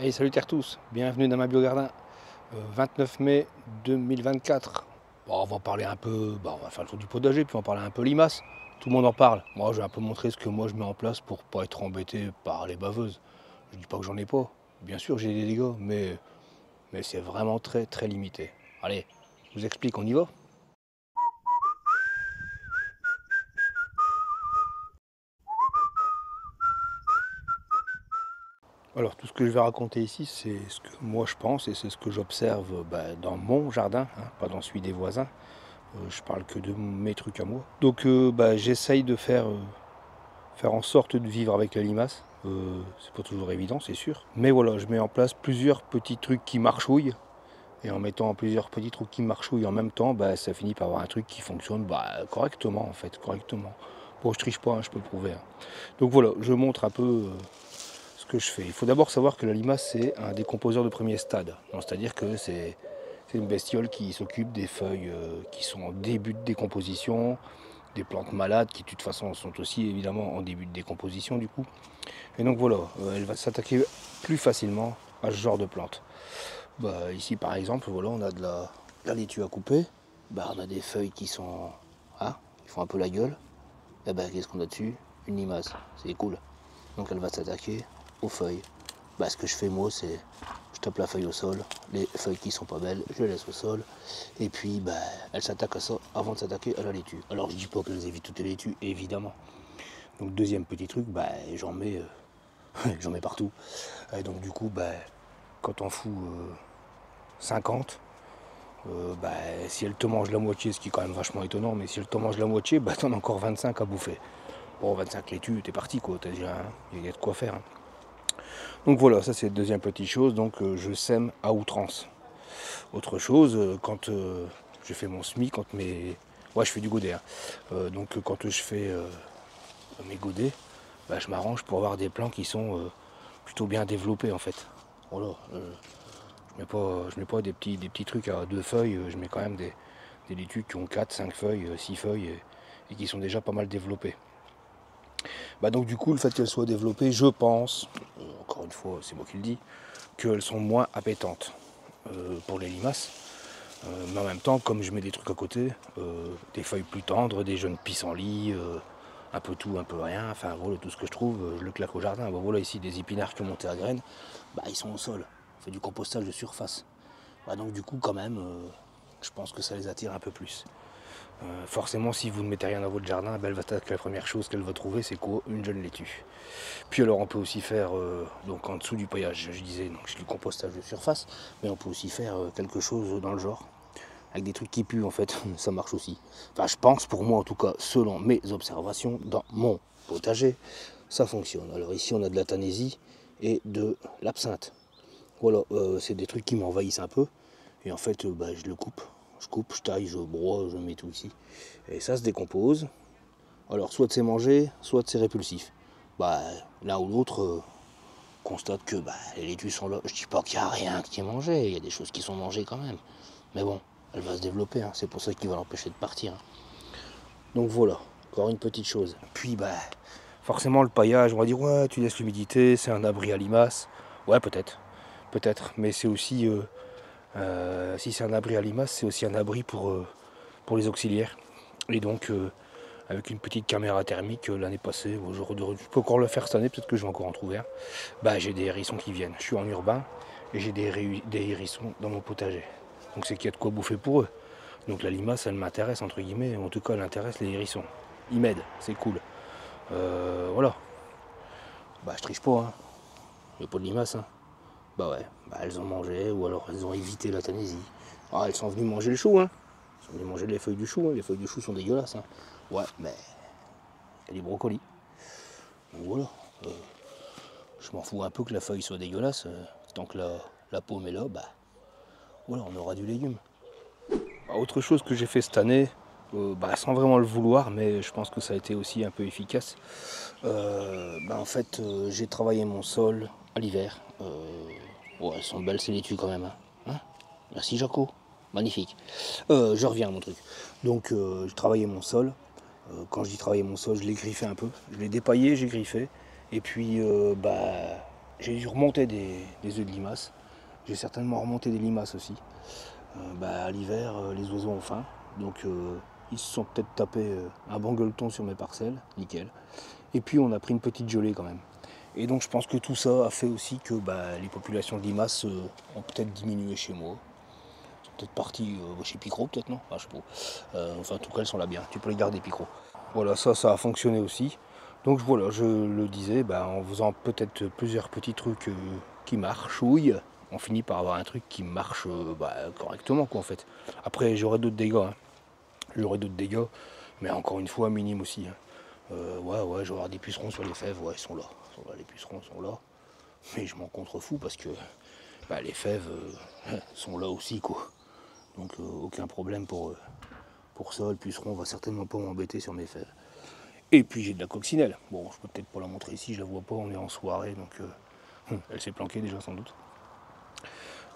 Hey, salut à tous, bienvenue dans ma biogardin. 29 mai 2024. Bon, on va parler un peu, on va faire le tour du potager, puis on va parler un peu limaces. Tout le monde en parle. Moi, je vais un peu montrer ce que moi je mets en place pour pas être embêté par les baveuses. Je dis pas que j'en ai pas. Bien sûr, j'ai des dégâts, mais c'est vraiment très très limité. Allez, je vous explique, on y va? Alors, tout ce que je vais raconter ici, c'est ce que moi je pense et c'est ce que j'observe dans mon jardin, hein, pas dans celui des voisins. Je parle que de mes trucs à moi. Donc, j'essaye de faire en sorte de vivre avec la limace. C'est pas toujours évident, c'est sûr. Mais voilà, je mets en place plusieurs petits trucs qui marchouillent. Et en mettant plusieurs petits trucs qui marchouillent en même temps, ça finit par avoir un truc qui fonctionne correctement en fait, correctement. Bon, je triche pas, hein, je peux le prouver, hein. Donc voilà, je montre un peu ce que je fais. Il faut d'abord savoir que la limace, c'est un décomposeur de premier stade. C'est-à-dire que c'est une bestiole qui s'occupe des feuilles qui sont en début de décomposition, des plantes malades qui de toute façon sont aussi évidemment en début de décomposition du coup. Et donc voilà, elle va s'attaquer plus facilement à ce genre de plantes. Ici par exemple, voilà, on a de la laitue à couper. On a des feuilles qui sont, qui font un peu la gueule. Et qu'est-ce qu'on a dessus? Une limace, c'est cool. Donc elle va s'attaquer aux feuilles. Ce que je fais moi, c'est je tape la feuille au sol, les feuilles qui sont pas belles, je les laisse au sol, et puis elle s'attaque à ça avant de s'attaquer à la laitue. Alors je dis pas qu'elles évitent toutes les laitues, évidemment. Donc deuxième petit truc, j'en mets, j'en mets partout. Et donc du coup, quand on fout 50, si elle te mange la moitié, ce qui est quand même vachement étonnant, mais si elle te mange la moitié, t'en as encore 25 à bouffer. Bon, 25 laitues, t'es parti quoi, t'as déjà, il y a de quoi faire, hein. Donc voilà, ça c'est la deuxième petite chose, donc je sème à outrance. Autre chose, quand je fais mon semis, quand mes... Ouais, je fais du godet, hein. Donc quand je fais mes godets, je m'arrange pour avoir des plants qui sont plutôt bien développés en fait. Voilà, je mets pas des petits trucs à deux feuilles, je mets quand même des laitues qui ont 4, 5 feuilles, 6 feuilles et qui sont déjà pas mal développées. Donc du coup, le fait qu'elles soient développées, je pense, encore une fois, c'est moi qui le dis, qu'elles sont moins appétantes pour les limaces. Mais en même temps, comme je mets des trucs à côté, des feuilles plus tendres, des jeunes pissenlits, un peu tout, un peu rien, enfin voilà, tout ce que je trouve, je le claque au jardin. Voilà ici des épinards qui ont monté à graines, ils sont au sol. On fait du compostage de surface. Donc du coup quand même, je pense que ça les attire un peu plus. Forcément, si vous ne mettez rien dans votre jardin, elle va attaquer la première chose qu'elle va trouver, c'est quoi? Une jeune laitue. Puis alors on peut aussi faire, donc en dessous du paillage, je disais, donc c'est du compostage de surface, mais on peut aussi faire quelque chose dans le genre, avec des trucs qui puent en fait, ça marche aussi. Enfin je pense, pour moi en tout cas, selon mes observations, dans mon potager, ça fonctionne. Alors ici on a de la tanésie et de l'absinthe. Voilà, c'est des trucs qui m'envahissent un peu, et en fait je le coupe. Je coupe, je taille, je broie, je mets tout ici. Et ça se décompose. Alors soit c'est mangé, soit c'est répulsif. L'un ou l'autre constate que les laitues sont là. Je dis pas qu'il n'y a rien qui est mangé, il y a des choses qui sont mangées quand même. Mais bon, elle va se développer, hein. C'est pour ça qu'il va l'empêcher de partir, hein. Donc voilà, encore une petite chose. Puis forcément le paillage, on va dire ouais tu laisses l'humidité, c'est un abri à limaces. Ouais peut-être, mais c'est aussi si c'est un abri à limaces, c'est aussi un abri pour les auxiliaires. Et donc avec une petite caméra thermique l'année passée, je peux encore le faire cette année, peut-être que je vais encore en trouver un. J'ai des hérissons qui viennent. Je suis en urbain et j'ai des hérissons dans mon potager. Donc c'est qu'il y a de quoi bouffer pour eux. Donc la limace, elle m'intéresse entre guillemets, en tout cas elle intéresse les hérissons. Ils m'aident, c'est cool. Voilà. Je triche pas, hein. Il n'y a pas de limaces, hein. Elles ont mangé ou alors elles ont évité la tanésie. Elles sont venues manger le chou, hein. Elles sont venues manger les feuilles du chou, hein. Les feuilles du chou sont dégueulasses, hein. Ouais, mais il y a du brocoli. Donc voilà. Je m'en fous un peu que la feuille soit dégueulasse. Tant que la paume est là, voilà, on aura du légume. Autre chose que j'ai fait cette année, sans vraiment le vouloir, mais je pense que ça a été aussi un peu efficace. En fait, j'ai travaillé mon sol à l'hiver. Elles sont belles ces laitues quand même, hein. Merci Jaco, magnifique. Je reviens à mon truc. Donc j'ai travaillé mon sol. Quand je dis travailler mon sol, je l'ai griffé un peu. Je l'ai dépaillé, j'ai griffé. Et puis j'ai dû remonter des œufs de limaces. J'ai certainement remonté des limaces aussi. À l'hiver, les oiseaux ont faim. Donc ils se sont peut-être tapés un bon gueuleton sur mes parcelles. Nickel. Et puis on a pris une petite gelée quand même. Et donc je pense que tout ça a fait aussi que les populations de limaces ont peut-être diminué chez moi. Elles sont peut-être parties chez Picro, peut-être non, je sais pas. Enfin en tout cas elles sont là bien, tu peux les garder Picro. Voilà, ça a fonctionné aussi. Donc voilà, je le disais, en faisant peut-être plusieurs petits trucs qui marchouillent, on finit par avoir un truc qui marche correctement quoi en fait. Après j'aurai d'autres dégâts, hein. J'aurai d'autres dégâts, mais encore une fois minime aussi, hein. Ouais, je vais avoir des pucerons sur les fèves, ouais, ils sont là. Les pucerons sont là. Mais je m'en contrefous parce que les fèves sont là aussi, quoi. Donc aucun problème pour ça. Le puceron va certainement pas m'embêter sur mes fèves. Et puis j'ai de la coccinelle. Bon, je peux peut-être pas la montrer ici, je la vois pas, on est en soirée, donc elle s'est planquée déjà sans doute.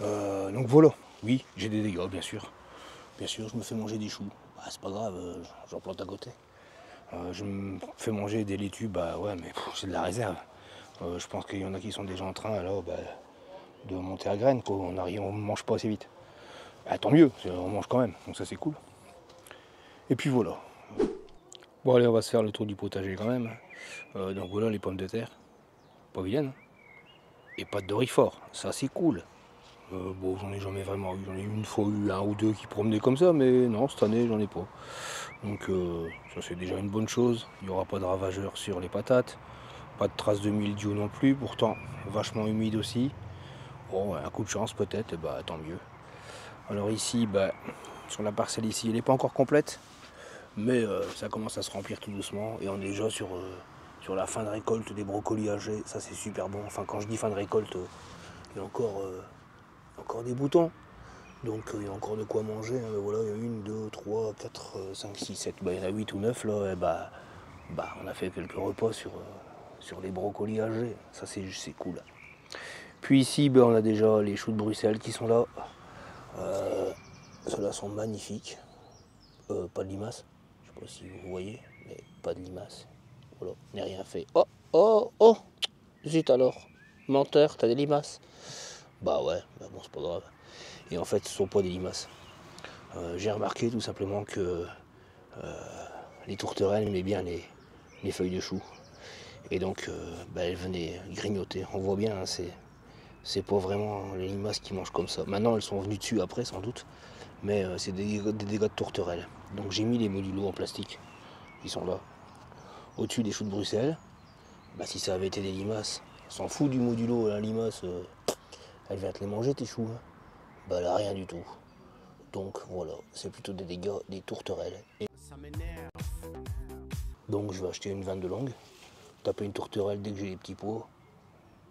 Donc voilà, oui, j'ai des dégâts, bien sûr. Bien sûr, je me fais manger des choux. C'est pas grave, j'en plante à côté. Je me fais manger des laitues, ouais, mais c'est de la réserve. Je pense qu'il y en a qui sont déjà en train alors de monter à graines, quoi. On mange pas assez vite. Tant mieux, on mange quand même, donc ça c'est cool. Et puis voilà. Bon allez, on va se faire le tour du potager quand même. Donc voilà les pommes de terre, pas vilaines. Et pas de dorifort, ça c'est cool. Bon, j'en ai jamais vraiment eu, j'en ai une fois eu un ou deux qui promenaient comme ça, mais non, cette année j'en ai pas. Donc ça c'est déjà une bonne chose. Il n'y aura pas de ravageurs sur les patates. Pas de traces de mildiou non plus, pourtant vachement humide aussi. Bon, un coup de chance peut-être, et tant mieux. Alors ici, sur la parcelle ici, elle n'est pas encore complète, mais ça commence à se remplir tout doucement et on est déjà sur la fin de récolte des brocolis âgés. Ça c'est super bon. Enfin quand je dis fin de récolte, il y a encore des boutons. Donc il y a encore de quoi manger, hein. Voilà, il y a 1, 2, 3, 4, 5, 6, 7, il y en a 8 ou 9 là, et on a fait quelques repas sur les brocolis âgés, ça c'est cool. Puis ici on a déjà les choux de Bruxelles qui sont là. Ceux-là sont magnifiques. Pas de limaces, je sais pas si vous voyez, mais pas de limaces. Voilà, n'est rien fait. Oh, oh, oh, zut alors, menteur, t'as des limaces. Ouais, bon c'est pas grave. Et en fait ce sont pas des limaces. J'ai remarqué tout simplement que les tourterelles aimaient bien les feuilles de chou. Et donc elles venaient grignoter. On voit bien, hein, c'est pas vraiment les limaces qui mangent comme ça. Maintenant elles sont venues dessus après sans doute. Mais c'est des dégâts de tourterelles. Donc j'ai mis les modulos en plastique. Ils sont là. Au-dessus des choux de Bruxelles. Si ça avait été des limaces, on s'en fout du modulo. La limace, elle vient te les manger tes choux, hein. Là rien du tout. Donc voilà, c'est plutôt des dégâts des tourterelles. Donc je vais acheter une 22 longue, taper une tourterelle dès que j'ai les petits pois.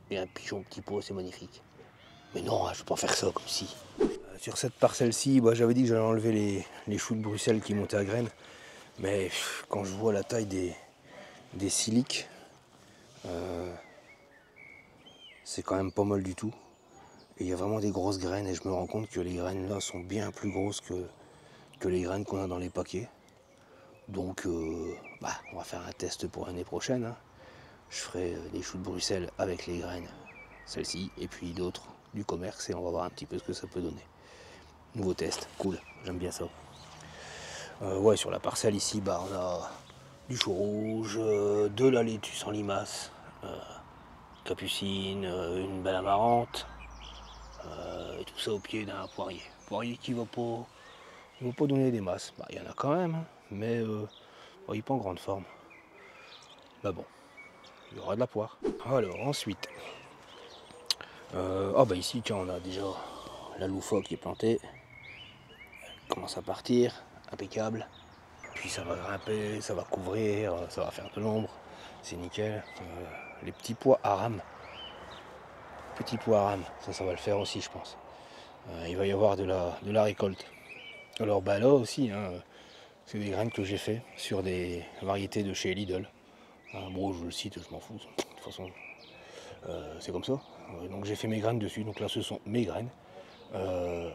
Et un pigeon petit pot, c'est magnifique. Mais non, je ne peux pas faire ça comme si. Sur cette parcelle-ci, j'avais dit que j'allais enlever les choux de Bruxelles qui montaient à graines. Mais quand je vois la taille des siliques, c'est quand même pas mal du tout. Et il y a vraiment des grosses graines et je me rends compte que les graines là sont bien plus grosses que les graines qu'on a dans les paquets. Donc on va faire un test pour l'année prochaine, hein. Je ferai des choux de Bruxelles avec les graines, celle-ci, et puis d'autres du commerce, et on va voir un petit peu ce que ça peut donner. Nouveau test, cool, j'aime bien ça. Ouais, sur la parcelle ici, on a du chou rouge, de la laitue sans limaces, capucine, une belle amarante, et tout ça au pied d'un poirier. Poirier qui va pas donner des masses. Il y en a quand même, hein, mais il n'est pas en grande forme. Bon, il y aura de la poire. Alors ensuite, ici tiens, on a déjà la loufa qui est plantée. Elle commence à partir, impeccable. Puis ça va grimper, ça va couvrir, ça va faire de l'ombre, c'est nickel. Les petits pois aram, ça va le faire aussi je pense. Il va y avoir de la récolte. Alors là aussi, hein, c'est des graines que j'ai fait sur des variétés de chez Lidl. Bon, je le cite, je m'en fous. De toute façon, c'est comme ça. Donc j'ai fait mes graines dessus. Donc là, ce sont mes graines.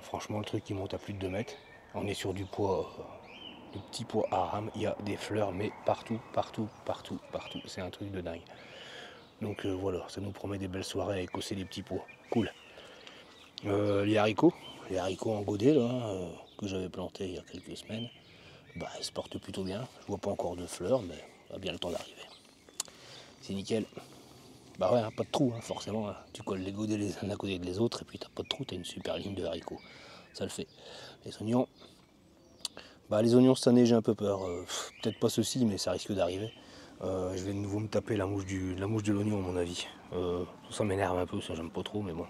Franchement, le truc qui monte à plus de 2 mètres. On est sur du pois, du petit pois aram. Il y a des fleurs, mais partout, partout, partout, partout. C'est un truc de dingue. Donc voilà, ça nous promet des belles soirées à écosser les petits pois. Cool. Les haricots en godet là, que j'avais plantés il y a quelques semaines, bah, ils se portent plutôt bien. Je vois pas encore de fleurs, mais ça a bien le temps d'arriver. C'est nickel. Bah ouais, hein, pas de trou, hein, forcément. Hein. Tu colles les godets les uns à côté des autres et puis t'as pas de trou, t'as une super ligne de haricots. Ça le fait. Les oignons, bah les oignons cette année j'ai un peu peur. Peut-être pas ceci, mais ça risque d'arriver. Je vais de nouveau me taper la mouche de l'oignon à mon avis. Ça m'énerve un peu, ça j'aime pas trop, mais bon.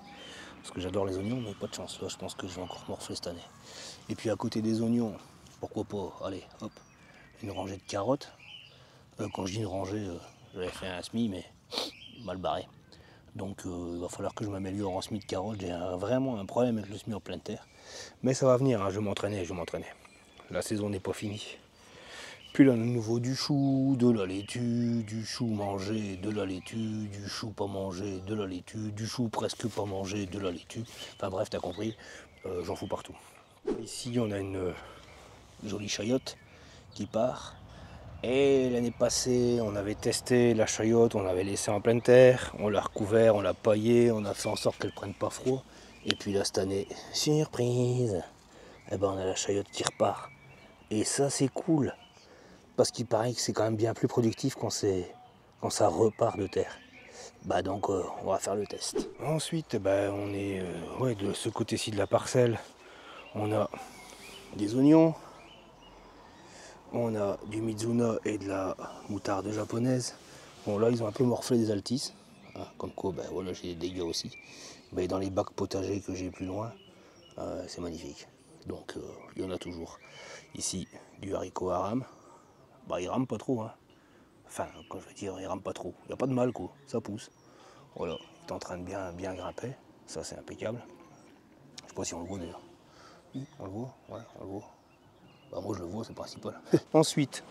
Parce que j'adore les oignons, mais pas de chance. Là, je pense que je vais encore morfler cette année. Et puis à côté des oignons, pourquoi pas, allez, hop, une rangée de carottes. Quand je dis une rangée, j'avais fait un semis, mais mal barré. Donc il va falloir que je m'améliore en semis de carottes. J'ai vraiment un problème avec le semis en pleine terre. Mais ça va venir, hein, je vais m'entraîner. La saison n'est pas finie. Puis là, de nouveau du chou, de la laitue, du chou mangé, de la laitue, du chou pas mangé, de la laitue, du chou presque pas mangé, de la laitue. Enfin bref, t'as compris, j'en fous partout. Ici, on a une jolie chayotte qui part. Et l'année passée, on avait testé la chayotte, on l'avait laissée en pleine terre, on l'a recouvert, on l'a paillé, on a fait en sorte qu'elle ne prenne pas froid. Et puis là, cette année, surprise, eh ben, on a la chayotte qui repart. Et ça, c'est cool. Parce qu'il paraît que c'est quand même bien plus productif quand ça repart de terre. Bah donc on va faire le test. Ensuite bah, on est ouais, de ce côté-ci de la parcelle. On a des oignons. On a du Mizuna et de la moutarde japonaise. Bon là ils ont un peu morflé des altis. Hein, comme quoi bah, voilà, j'ai des dégâts aussi. Mais dans les bacs potagers que j'ai plus loin, c'est magnifique. Donc il y en a toujours. Ici du haricot à rame. Bah il rame pas trop hein. Enfin, quand je veux dire, il rame pas trop. Il n'y a pas de mal, quoi. Ça pousse. Voilà, il est en train de bien grimper. Ça, c'est impeccable. Je sais pas si on le voit d'ailleurs. Oui, on le voit. Ouais, on le voit. Bah, moi, je le vois, c'est le principal. Ensuite,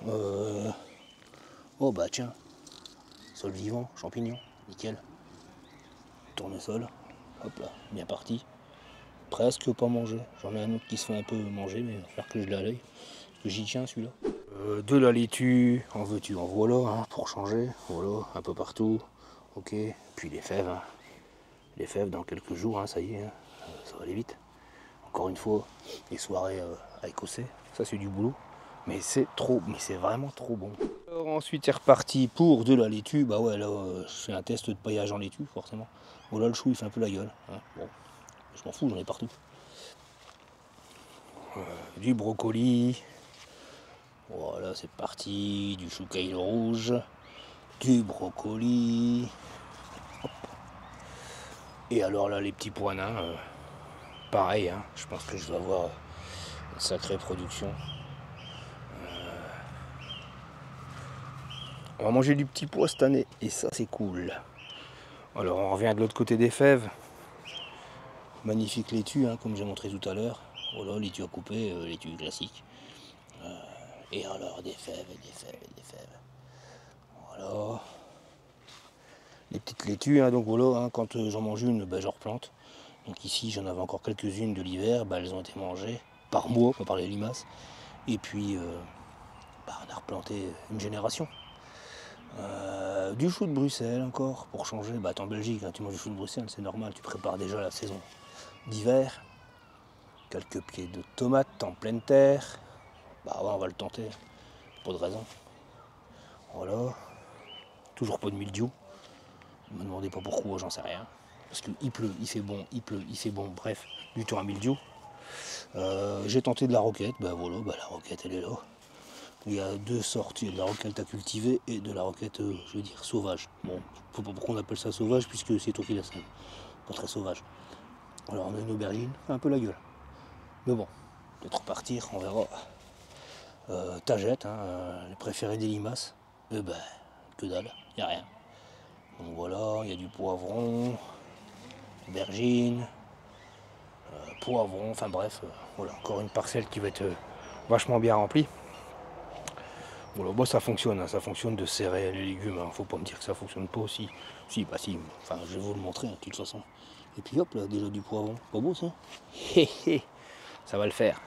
oh bah tiens, sol vivant, champignons, nickel. Tournesol, hop là, bien parti. Presque pas mangé. J'en ai un autre qui se fait un peu manger, mais il va falloir que je l'ai à l'œil. Parce que j'y tiens celui-là. De la laitue, en veux-tu, en voilà, hein, pour changer. Voilà, un peu partout. Ok, puis les fèves. Hein. Les fèves dans quelques jours, hein, ça y est, hein, ça va aller vite. Encore une fois, les soirées à écosser, ça c'est du boulot. Mais c'est vraiment trop bon. Alors ensuite c'est reparti pour de la laitue. Bah ouais là je fais un test de paillage en laitue forcément. Bon là le chou il fait un peu la gueule. Hein. Bon, je m'en fous, j'en ai partout. Du brocoli. Voilà c'est parti. Du chou caille rouge. Du brocoli. Hop. Et alors là les petits pois nains. Pareil, hein, je pense que je vais avoir une sacrée production. On va manger du petit pois cette année et ça c'est cool. Alors on revient de l'autre côté des fèves. Magnifique laitue, hein, comme j'ai montré tout à l'heure. Voilà, laitue à couper, laitue classique. Et alors des fèves et des fèves et des fèves. Voilà. Les petites laitues, hein, donc voilà, hein, quand j'en mange une, ben, je replante. Donc ici j'en avais encore quelques-unes de l'hiver, ben, elles ont été mangées par moi, pas par les limaces. Et puis ben, on a replanté une génération. Du chou de Bruxelles encore, pour changer. Bah t'es en Belgique, hein, tu manges du chou de Bruxelles, c'est normal, tu prépares déjà la saison d'hiver. Quelques pieds de tomates en pleine terre. Bah ouais, on va le tenter, pas de raison. Voilà. Toujours pas de mildiou. Ne me demandez pas pourquoi, j'en sais rien. Parce qu'il pleut, il fait bon, il pleut, il fait bon, bref, du temps à mildiou. J'ai tenté de la roquette, bah voilà, bah la roquette elle est là. Il y a deux sortes, il y a de la roquette à cultiver et de la roquette, je veux dire, sauvage. Bon, je sais pas pourquoi on appelle ça sauvage, puisque c'est toi qui la sème. Pas très sauvage. Alors on a une aubergine, un peu la gueule. Mais bon, peut-être repartir, on verra. Tagette, hein, les préférés des limaces. Eh ben, que dalle, il n'y a rien. Donc voilà, il y a du poivron, aubergine, poivron, enfin bref, voilà, encore une parcelle qui va être vachement bien remplie. Voilà, bon, ça fonctionne, hein, ça fonctionne de serrer les légumes, hein, faut pas me dire que ça fonctionne pas aussi. Si, bah si, enfin je vais vous le montrer hein, de toute façon. Et puis hop là, déjà du poivron, pas beau ça? Ça va le faire.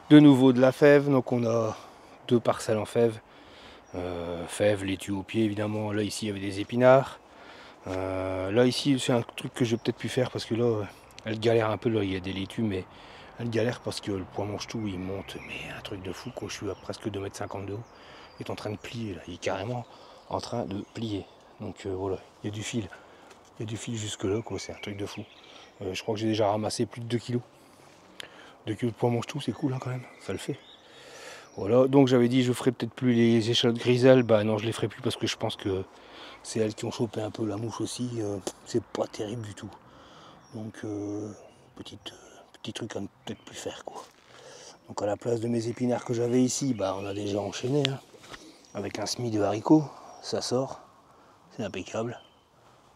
De nouveau de la fève, donc on a deux parcelles en fève. Fèves, laitue au pied évidemment. Là ici il y avait des épinards. Là ici c'est un truc que j'ai peut-être pu faire parce que là elle galère un peu, là il y a des laitues mais elle galère parce que le poids mange tout, il monte, mais un truc de fou quoi. Je suis à presque 2,50 m de haut, il est en train de plier là, il est carrément en train de plier. Donc voilà, il y a du fil. Il y a du fil jusque là quoi, c'est un truc de fou. Je crois que j'ai déjà ramassé plus de 2 kg. 2 kg de poids mange tout, c'est cool hein, quand même, ça le fait. Voilà, donc j'avais dit je ferai peut-être plus les échalotes griselles, bah non je les ferai plus parce que je pense que c'est elles qui ont chopé un peu la mouche aussi, c'est pas terrible du tout. Donc petit truc à ne peut-être plus faire quoi. Donc à la place de mes épinards que j'avais ici, bah on a déjà enchaîné hein, avec un semis de haricots, ça sort, c'est impeccable.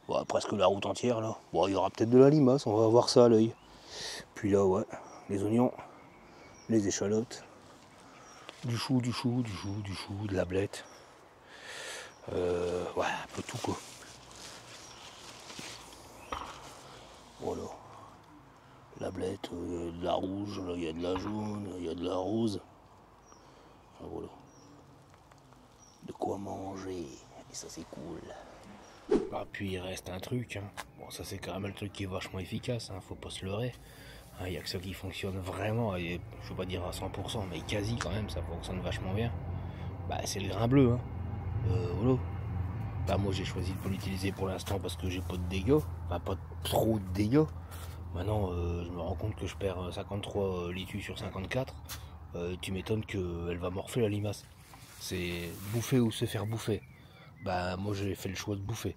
Bon, presque la route entière là. Bon, il y aura peut-être de la limace, on va voir ça à l'œil. Puis là ouais, les oignons, les échalotes. Du chou, de la blette. Ouais, un peu tout quoi. Voilà. La blette, il y a de la rouge, là il y a de la jaune, il y a de la rose. Voilà. De quoi manger. Et ça c'est cool. Ah, puis il reste un truc. Hein. Bon ça c'est quand même le truc qui est vachement efficace, hein, faut pas se leurrer. Il n'y a que ça qui fonctionne vraiment, et je ne veux pas dire à 100%, mais quasi quand même, ça fonctionne vachement bien. Bah, c'est le grain bleu. Hein. Voilà. Bah, moi j'ai choisi de ne pas l'utiliser pour l'instant parce que j'ai pas de dégâts, enfin pas trop de dégâts. Maintenant, je me rends compte que je perds 53 litus sur 54. Tu m'étonnes qu'elle va morfler la limace. C'est bouffer ou se faire bouffer. Bah, moi j'ai fait le choix de bouffer.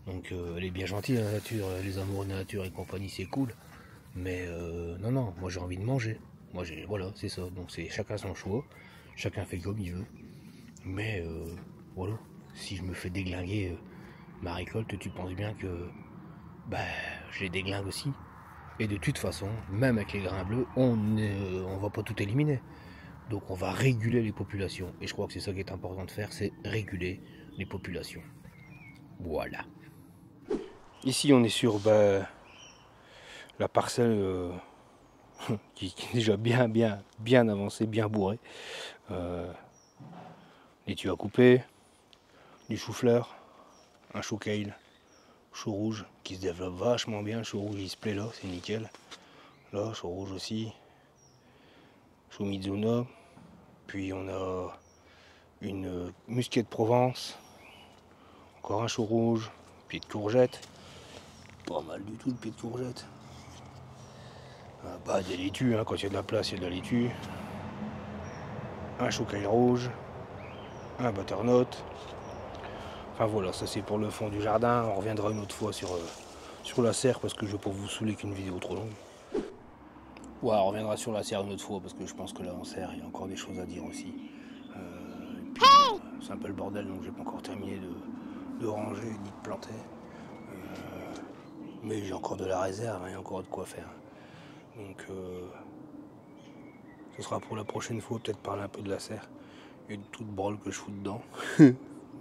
Donc, elle est bien gentille la nature, les amours de la nature et compagnie, c'est cool. Mais non, moi j'ai envie de manger. Voilà, c'est ça. Donc c'est chacun son choix, chacun fait comme il veut. Mais voilà, si je me fais déglinguer ma récolte, tu penses bien que bah, je les déglingue aussi. Et de toute façon, même avec les grains bleus, on va pas tout éliminer. Donc on va réguler les populations. Et je crois que c'est ça qui est important de faire, c'est réguler les populations. Voilà. Ici on est sur la parcelle qui est déjà bien avancée, bien bourrée. Laitue à couper, du chou-fleur, un chou kale, chou rouge qui se développe vachement bien. Le chou rouge il se plaît là, c'est nickel. Là, chou rouge aussi, chou Mizuna. Puis on a une musquée de Provence, encore un chou rouge, pied de courgette. Pas mal du tout de pied de courgette. Bah, des laitues, hein, quand il y a de la place, il y a de la laitue. Un chou kale rouge, un butternut. Enfin voilà, ça c'est pour le fond du jardin. On reviendra une autre fois sur la serre parce que je ne vais pas vous saouler qu'une vidéo trop longue. Ouais, on reviendra sur la serre une autre fois parce que je pense que là en serre il y a encore des choses à dire aussi. C'est un peu le bordel donc j'ai pas encore terminé de ranger ni de planter. Mais j'ai encore de la réserve, il y a encore de quoi faire. Donc ce sera pour la prochaine fois, peut-être parler un peu de la serre et de toute brôle que je fous dedans.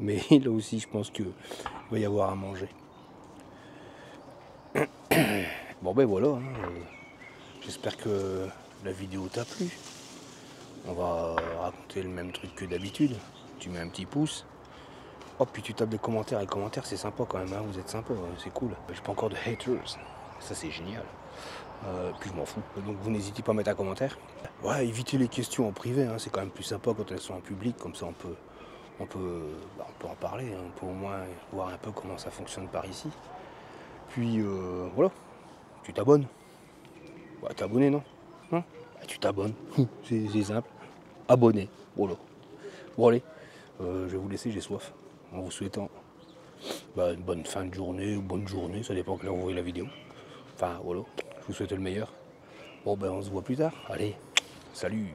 Mais là aussi je pense qu'il va y avoir à manger. Bon ben voilà, hein, j'espère que la vidéo t'a plu. On va raconter le même truc que d'habitude. Tu mets un petit pouce. Oh puis tu tapes des commentaires. Les commentaires c'est sympa quand même, hein, vous êtes sympa, c'est cool. J'ai pas encore de haters. Ça c'est génial. Puis je m'en fous. Donc vous n'hésitez pas à mettre un commentaire. Ouais, évitez les questions en privé, hein, c'est quand même plus sympa quand elles sont en public, comme ça on peut en parler, hein, on peut au moins voir un peu comment ça fonctionne par ici. Puis voilà, tu t'abonnes. Ouais, t'es abonné non, bah, tu t'abonnes, c'est simple. Abonné, voilà. Bon allez, je vais vous laisser, j'ai soif. En vous souhaitant une bonne fin de journée ou bonne journée, ça dépend que là vous voyez la vidéo. Enfin voilà, je vous souhaite le meilleur. Bon ben on se voit plus tard. Allez, salut.